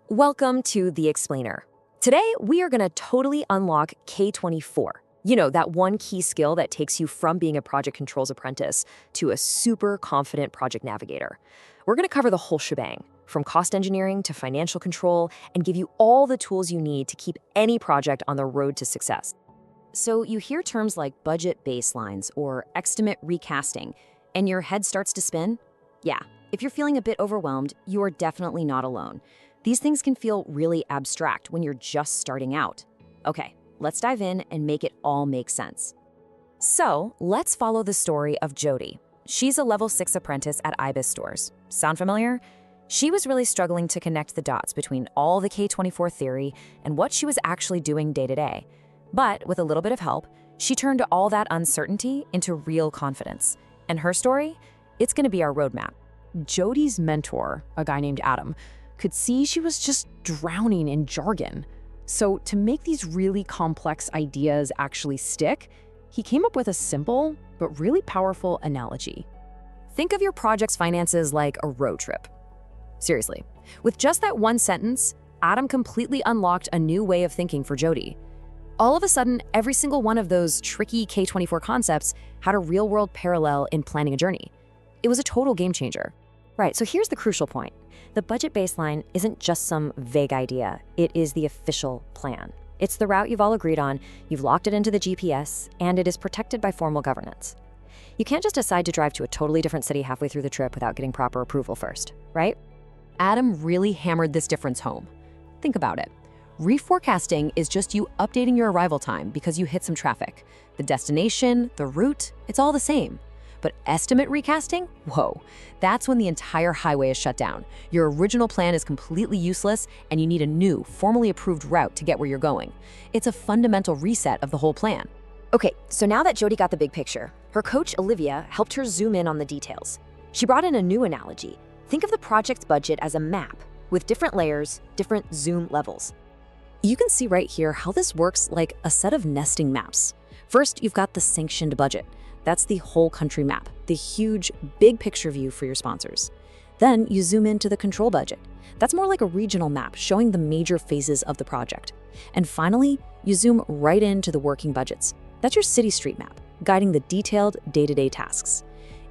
Welcome to The Explainer. Today, we are going to totally unlock K24. You know, that one key skill that takes you from being a project controls apprentice to a super confident project navigator. We're going to cover the whole shebang, from cost engineering to financial control, and give you all the tools you need to keep any project on the road to success. So you hear terms like budget baselines or estimate recasting, and your head starts to spin? Yeah, if you're feeling a bit overwhelmed, you are definitely not alone. These things can feel really abstract when you're just starting out. Okay, let's dive in and make it all make sense. So, let's follow the story of Jody. She's a level 6 apprentice at IBIS stores. Sound familiar? She was really struggling to connect the dots between all the K24 theory and what she was actually doing day to day. But with a little bit of help, she turned all that uncertainty into real confidence. And her story? It's going to be our roadmap. Jody's mentor, a guy named Adam, could see she was just drowning in jargon. So to make these really complex ideas actually stick, he came up with a simple but really powerful analogy. Think of your project's finances like a road trip. Seriously, with just that one sentence, Adam completely unlocked a new way of thinking for Jody. All of a sudden, every single one of those tricky K24 concepts had a real-world parallel in planning a journey. It was a total game changer. Right, so here's the crucial point. The budget baseline isn't just some vague idea. It is the official plan. It's the route you've all agreed on, you've locked it into the GPS, and it is protected by formal governance. You can't just decide to drive to a totally different city halfway through the trip without getting proper approval first, right? Adam really hammered this difference home. Think about it. Reforecasting is just you updating your arrival time because you hit some traffic. The destination, the route, it's all the same. But estimate recasting? Whoa, that's when the entire highway is shut down. Your original plan is completely useless and you need a new, formally approved route to get where you're going. It's a fundamental reset of the whole plan. Okay, so now that Jody got the big picture, her coach, Olivia, helped her zoom in on the details. She brought in a new analogy. Think of the project's budget as a map with different layers, different zoom levels. You can see right here how this works like a set of nesting maps. First, you've got the sanctioned budget. That's the whole country map, the huge, big picture view for your sponsors. Then you zoom into the control budget. That's more like a regional map showing the major phases of the project. And finally, you zoom right into the working budgets. That's your city street map, guiding the detailed day-to-day tasks.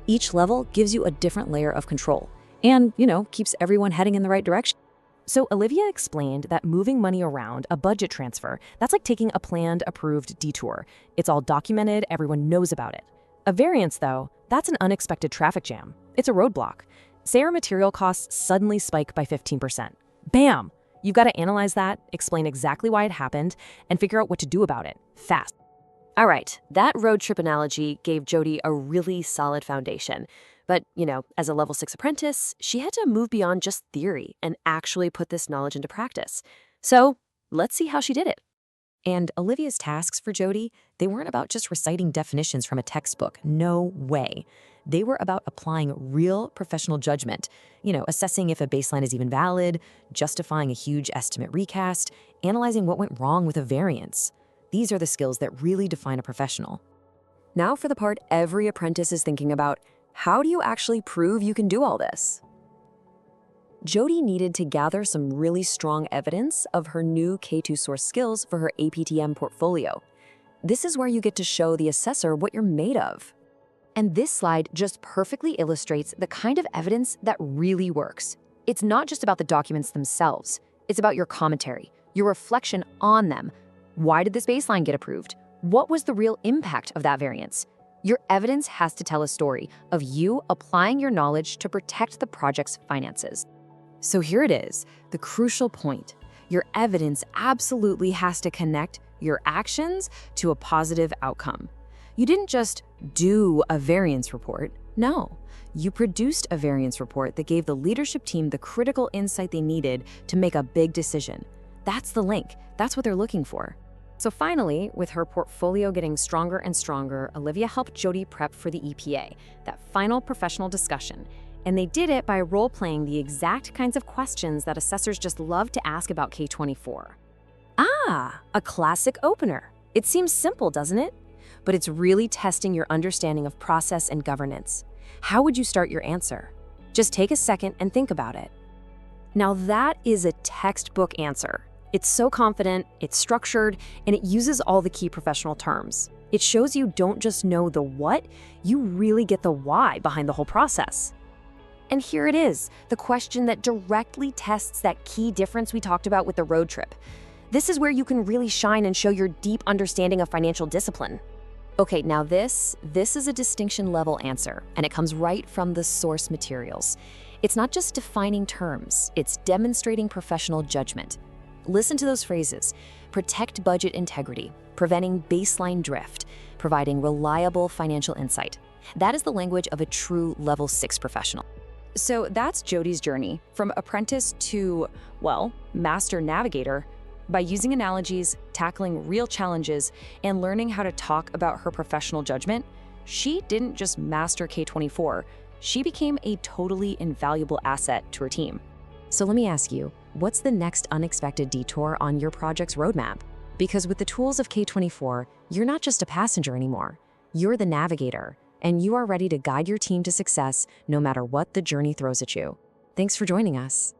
Each level gives you a different layer of control and, keeps everyone heading in the right direction. So Olivia explained that moving money around, a budget transfer, that's like taking a planned, approved detour. It's all documented, everyone knows about it. A variance, though, that's an unexpected traffic jam. It's a roadblock. Say our material costs suddenly spike by 15%. Bam! You've got to analyze that, explain exactly why it happened, and figure out what to do about it, fast. All right, that road trip analogy gave Jody a really solid foundation. But, as a level 6 apprentice, she had to move beyond just theory and actually put this knowledge into practice. So let's see how she did it. And Olivia's tasks for Jody, they weren't about just reciting definitions from a textbook. No way. They were about applying real professional judgment, assessing if a baseline is even valid, justifying a huge estimate recast, analyzing what went wrong with a variance. These are the skills that really define a professional. Now for the part every apprentice is thinking about. How do you actually prove you can do all this? Jody needed to gather some really strong evidence of her new K2 source skills for her APTM portfolio. This is where you get to show the assessor what you're made of. And this slide just perfectly illustrates the kind of evidence that really works. It's not just about the documents themselves. It's about your commentary, your reflection on them. Why did this baseline get approved? What was the real impact of that variance? Your evidence has to tell a story of you applying your knowledge to protect the project's finances. So here it is, the crucial point. Your evidence absolutely has to connect your actions to a positive outcome. You didn't just do a variance report. No, you produced a variance report that gave the leadership team the critical insight they needed to make a big decision. That's the link. That's what they're looking for. So finally, with her portfolio getting stronger and stronger, Olivia helped Jody prep for the EPA, that final professional discussion. And they did it by role-playing the exact kinds of questions that assessors just love to ask about K24. Ah, a classic opener. It seems simple, doesn't it? But it's really testing your understanding of process and governance. How would you start your answer? Just take a second and think about it. Now that is a textbook answer. It's so confident, it's structured, and it uses all the key professional terms. It shows you don't just know the what, you really get the why behind the whole process. And here it is, the question that directly tests that key difference we talked about with the road trip. This is where you can really shine and show your deep understanding of financial discipline. Okay, now this is a distinction level answer, and it comes right from the source materials. It's not just defining terms, it's demonstrating professional judgment. Listen to those phrases: protect budget integrity, preventing baseline drift, providing reliable financial insight. That is the language of a true level 6 professional. So that's Jody's journey from apprentice to, well, master navigator. By using analogies, tackling real challenges, and learning how to talk about her professional judgment, she didn't just master K24, she became a totally invaluable asset to her team. So let me ask you, what's the next unexpected detour on your project's roadmap? Because with the tools of K24, you're not just a passenger anymore. You're the navigator, and you are ready to guide your team to success no matter what the journey throws at you. Thanks for joining us.